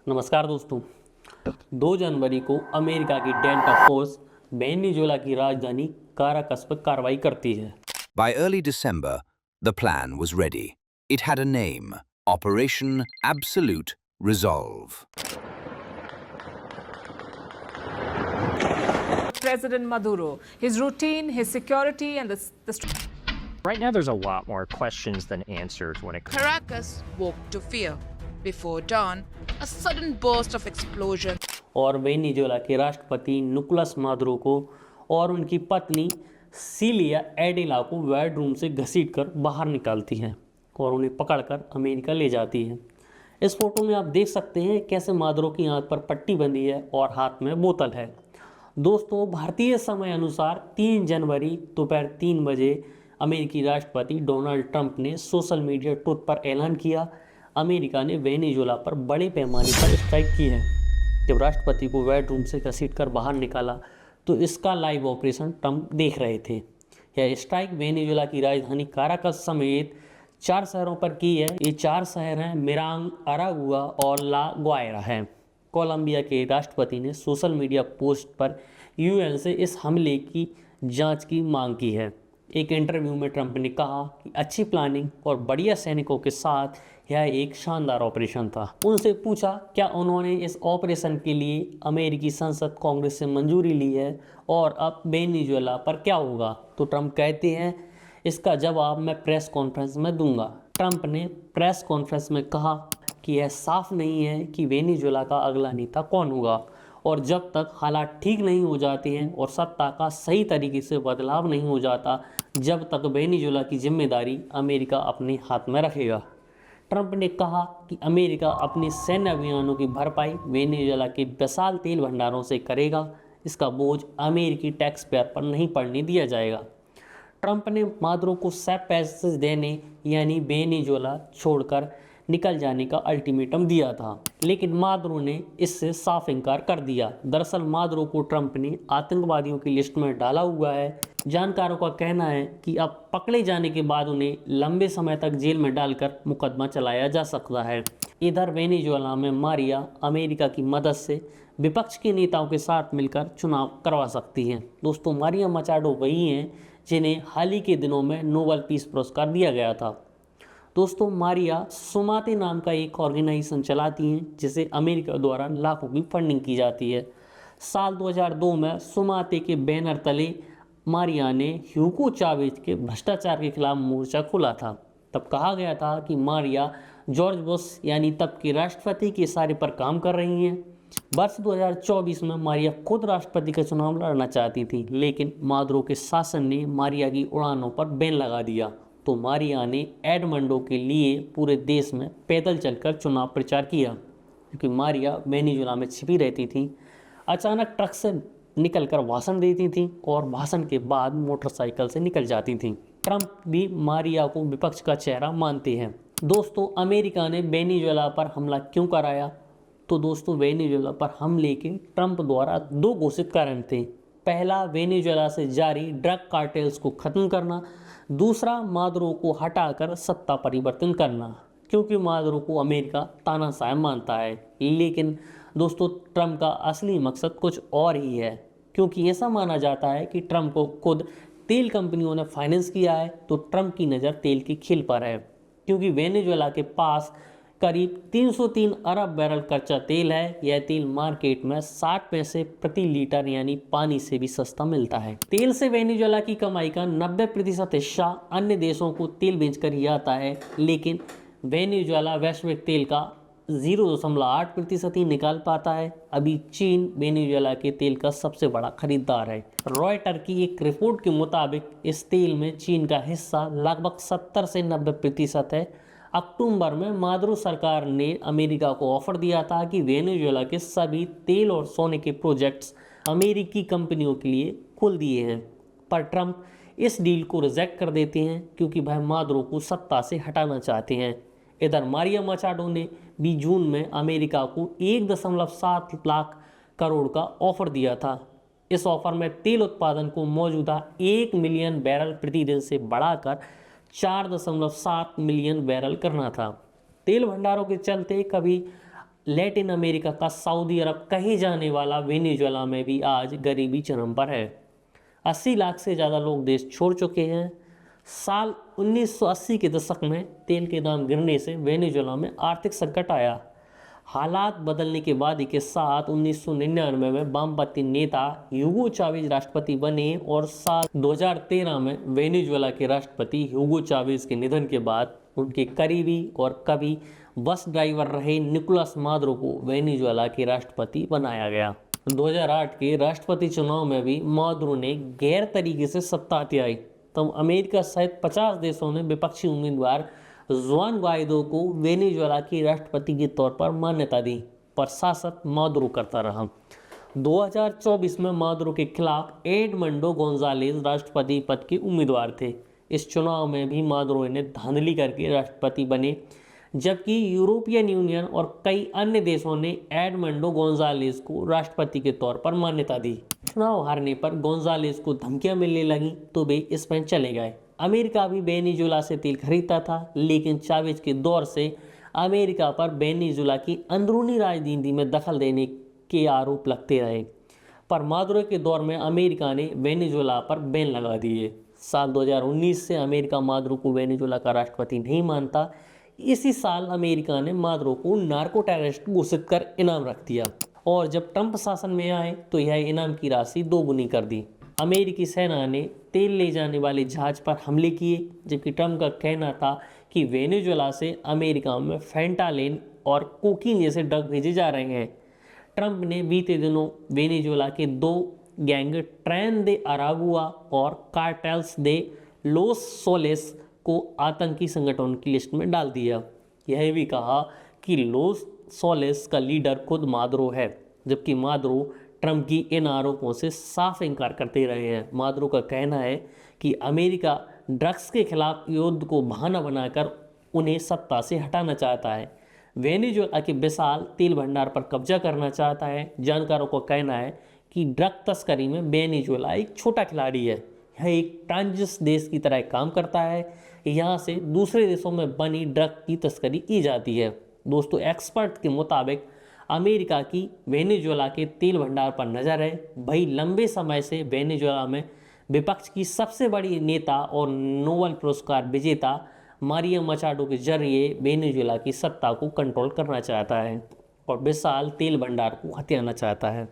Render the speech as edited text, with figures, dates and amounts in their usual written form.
नमस्कार दोस्तों। 2 जनवरी को अमेरिका की डेल्टा फोर्स वेनेजुएला की राजधानी काराकस पर कार्रवाई करती है। By early December, the plan was ready. It had a name: Operation Absolute Resolve. President Maduro, his routine, his security, and Right now, there's a lot more questions than answers when it comes. Caracas woke to fear. Before dawn, a sudden burst of explosion. और Venezuela के राष्ट्रपति Nicolas Maduro को और उनकी पत्नी cilia Adela को white room से घसीटकर बाहर निकालती हैं और उन्हें पकड़कर अमेरिका ले जाती हैं। इस फोटो में आप देख सकते हैं कैसे मादुरो की आंख पर पट्टी बंधी है और हाथ में बोतल है। दोस्तों, भारतीय समय अनुसार 3 जनवरी दोपहर 3 बजे अमेरिकी राष्ट्रपति डोनाल्ड ट्रंप ने सोशल मीडिया ट्वीट पर ऐलान किया अमेरिका ने वेनेजुएला पर बड़े पैमाने पर स्ट्राइक की है। जब राष्ट्रपति को वाइट रूम से घसीटकर बाहर निकाला तो इसका लाइव ऑपरेशन ट्रंप देख रहे थे। यह स्ट्राइक वेनेजुएला की राजधानी काराकस समेत 4 शहरों पर की है। ये 4 शहर हैं मिरांग, अरागुआ और ला ग्वायरा है। कोलंबिया के राष्ट्रपति ने सोशल मीडिया पोस्ट पर यूएन से इस हमले की जांच की मांग की है। एक इंटरव्यू में ट्रंप ने कहा कि अच्छी प्लानिंग और बढ़िया सैनिकों के साथ यह एक शानदार ऑपरेशन था। उनसे पूछा क्या उन्होंने इस ऑपरेशन के लिए अमेरिकी संसद कांग्रेस से मंजूरी ली है और अब वेनेजुएला पर क्या होगा, तो ट्रंप कहते हैं इसका जवाब मैं प्रेस कॉन्फ्रेंस में दूंगा। ट्रंप ने प्रेस कॉन्फ्रेंस में कहा कि यह साफ नहीं है कि वेनेजुएला का अगला नेता कौन होगा और जब तक हालात ठीक नहीं हो जाते हैं और सत्ता का सही तरीके से बदलाव नहीं हो जाता, जब तक वेनेजुएला की जिम्मेदारी अमेरिका अपने हाथ में रखेगा। ट्रंप ने कहा कि अमेरिका अपने सैन्य अभियानों की भरपाई वेनेजुएला के विशाल तेल भंडारों से करेगा। इसका बोझ अमेरिकी टैक्स पेयर पर नहीं पड़ने दिया जाएगा। ट्रंप ने मादुरो को सैफ पैसेज देने यानी वेनेजुएला छोड़कर निकल जाने का अल्टीमेटम दिया था, लेकिन मादुरो ने इससे साफ इनकार कर दिया। दरअसल मादुरो को ट्रंप ने आतंकवादियों की लिस्ट में डाला हुआ है। जानकारों का कहना है कि अब पकड़े जाने के बाद उन्हें लंबे समय तक जेल में डालकर मुकदमा चलाया जा सकता है। इधर वेनेजुएला में मारिया अमेरिका की मदद से विपक्ष के नेताओं के साथ मिलकर चुनाव करवा सकती हैं। दोस्तों, मारिया मचाडो वही हैं जिन्हें हाल ही के दिनों में नोबेल पीस पुरस्कार दिया गया था। दोस्तों, मारिया सुमाते नाम का एक ऑर्गेनाइजेशन चलाती हैं जिसे अमेरिका द्वारा लाखों की फंडिंग की जाती है। साल 2002 में सुमाते के बैनर तले मारिया ने ह्यूगो चावेज के भ्रष्टाचार के खिलाफ मोर्चा खोला था। तब कहा गया था कि मारिया जॉर्ज बुश यानी तब के राष्ट्रपति के इशारे पर काम कर रही हैं। वर्ष 2024 में मारिया खुद राष्ट्रपति का चुनाव लड़ना चाहती थी, लेकिन मादुरो के शासन ने मारिया की उड़ानों पर बैन लगा दिया। तो मारिया ने एडमंडो के लिए पूरे देश में पैदल चलकर चुनाव प्रचार किया। क्योंकि मारिया वेनेजुएला में छिपी रहती थी, अचानक ट्रक से निकलकर भाषण देती थी और भाषण के बाद मोटरसाइकिल से निकल जाती थी। ट्रंप भी मारिया को विपक्ष का चेहरा मानते हैं। दोस्तों, अमेरिका ने वेनेजुएला पर हमला क्यों कराया? तो दोस्तों, वेनेजुएला पर हमले के ट्रंप द्वारा 2 घोषित कारण थे। पहला, वेनेजुएला से जारी ड्रग कार्टेल्स को खत्म करना। दूसरा, मादुरो को हटाकर सत्ता परिवर्तन करना, क्योंकि मादुरो को अमेरिका तानाशाह मानता है। लेकिन दोस्तों, ट्रंप का असली मकसद कुछ और ही है, क्योंकि ऐसा माना जाता है कि ट्रंप को खुद तेल कंपनियों ने फाइनेंस किया है। तो ट्रंप की नज़र तेल की खील पर है, क्योंकि वेनेजुएला के पास करीब 303 अरब बैरल कच्चा तेल है। यह तेल मार्केट में 60 पैसे प्रति लीटर यानी पानी से भी सस्ता मिलता है। तेल से वेनेजुएला की कमाई का 90% हिस्सा अन्य देशों को तेल बेचकर ही आता है, लेकिन वेनेजुएला वैश्विक तेल का 0.8% ही निकाल पाता है। अभी चीन वेनेजुएला के तेल का सबसे बड़ा खरीदार है। रॉयटर की एक रिपोर्ट के मुताबिक इस तेल में चीन का हिस्सा लगभग 70 से 90% है। अक्टूबर में मादुरो सरकार ने अमेरिका को ऑफर दिया था कि वेनेजुएला के सभी तेल और सोने के प्रोजेक्ट्स अमेरिकी कंपनियों के लिए खोल दिए हैं, पर ट्रंप इस डील को रिजेक्ट कर देते हैं क्योंकि वह मादुरो को सत्ता से हटाना चाहते हैं। इधर मारिया मचाडो ने भी जून में अमेरिका को 1.7 लाख करोड़ का ऑफर दिया था। इस ऑफर में तेल उत्पादन को मौजूदा 1 मिलियन बैरल प्रतिदिन से बढ़ाकर 4.7 मिलियन बैरल करना था। तेल भंडारों के चलते कभी लैटिन अमेरिका का सऊदी अरब कहे जाने वाला वेनेजुएला में भी आज गरीबी चरम पर है। 80 लाख से ज़्यादा लोग देश छोड़ चुके हैं। साल 1980 के दशक में तेल के दाम गिरने से वेनेजुएला में आर्थिक संकट आया। हालात बदलने के बाद ही के साथ 1999 में वामपंथी नेता ह्यूगो चावेज राष्ट्रपति बने और साल 2013 में वेनेजुएला के राष्ट्रपति ह्यूगो चावेज के निधन के बाद उनके करीबी और कभी बस ड्राइवर रहे निकोलस मादुरो को वेनेजुएला के राष्ट्रपति बनाया गया। 2008 के राष्ट्रपति चुनाव में भी मादुरो ने गैर तरीके से सत्ता हथियाई। तब अमेरिका सहित 50 देशों ने विपक्षी उम्मीदवार जुआन ग्वाइडो को वेनेजुएला के राष्ट्रपति के तौर पर मान्यता दी, पर शासक मादुरो करता रहा। 2024 में मादुरो के खिलाफ एडमंडो गोंजालेज राष्ट्रपति पद के उम्मीदवार थे। इस चुनाव में भी मादुरो ने धांधली करके राष्ट्रपति बने, जबकि यूरोपियन यूनियन और कई अन्य देशों ने एडमंडो गोंजालेज को राष्ट्रपति के तौर पर मान्यता दी। चुनाव हारने पर गोंजालेज को धमकियां मिलने लगी तो वे स्पेन चले गए। अमेरिका भी वेनेजुएला से तेल खरीदता था, लेकिन चावेज के दौर से अमेरिका पर वेनेजुएला की अंदरूनी राजनीति में दखल देने के आरोप लगते रहे। पर मादुरो के दौर में अमेरिका ने वेनेजुएला पर बैन लगा दिए। साल 2019 से अमेरिका मादुरो को वेनेजुएला का राष्ट्रपति नहीं मानता। इसी साल अमेरिका ने मादुरो को नार्को टेररिस्ट घोषित कर इनाम रख दिया और जब ट्रंप शासन में आए तो यह इनाम की राशि दोगुनी कर दी। अमेरिकी सेना ने तेल ले जाने वाले जहाज पर हमले किए, जबकि ट्रंप का कहना था कि वेनेजुएला से अमेरिका में फेंटालेन और कोकीन जैसे ड्रग भेजे जा रहे हैं। ट्रंप ने बीते दिनों वेनेजुएला के 2 गैंग ट्रेन दे अरागुआ और कार्टेल्स दे लोस सोलेस को आतंकी संगठन की लिस्ट में डाल दिया। यह भी कहा कि लोस सोलेस का लीडर खुद मादुरो है, जबकि मादुरो ट्रंप की इन आरोपों से साफ इनकार करते रहे हैं। मादुरो का कहना है कि अमेरिका ड्रग्स के खिलाफ युद्ध को बहाना बनाकर उन्हें सत्ता से हटाना चाहता है। वेनेजुएला के विशाल तेल भंडार पर कब्जा करना चाहता है। जानकारों का कहना है कि ड्रग तस्करी में वेनेजुएला एक छोटा खिलाड़ी है। यह एक ट्रांजिट देश की तरह काम करता है। यहाँ से दूसरे देशों में बनी ड्रग की तस्करी की जाती है। दोस्तों, एक्सपर्ट के मुताबिक अमेरिका की वेनेजुएला के तेल भंडार पर नज़र है। भाई लंबे समय से वेनेजुएला में विपक्ष की सबसे बड़ी नेता और नोबेल पुरस्कार विजेता मारिया मचाडो के जरिए वेनेजुएला की सत्ता को कंट्रोल करना चाहता है और विशाल तेल भंडार को हथियाना चाहता है।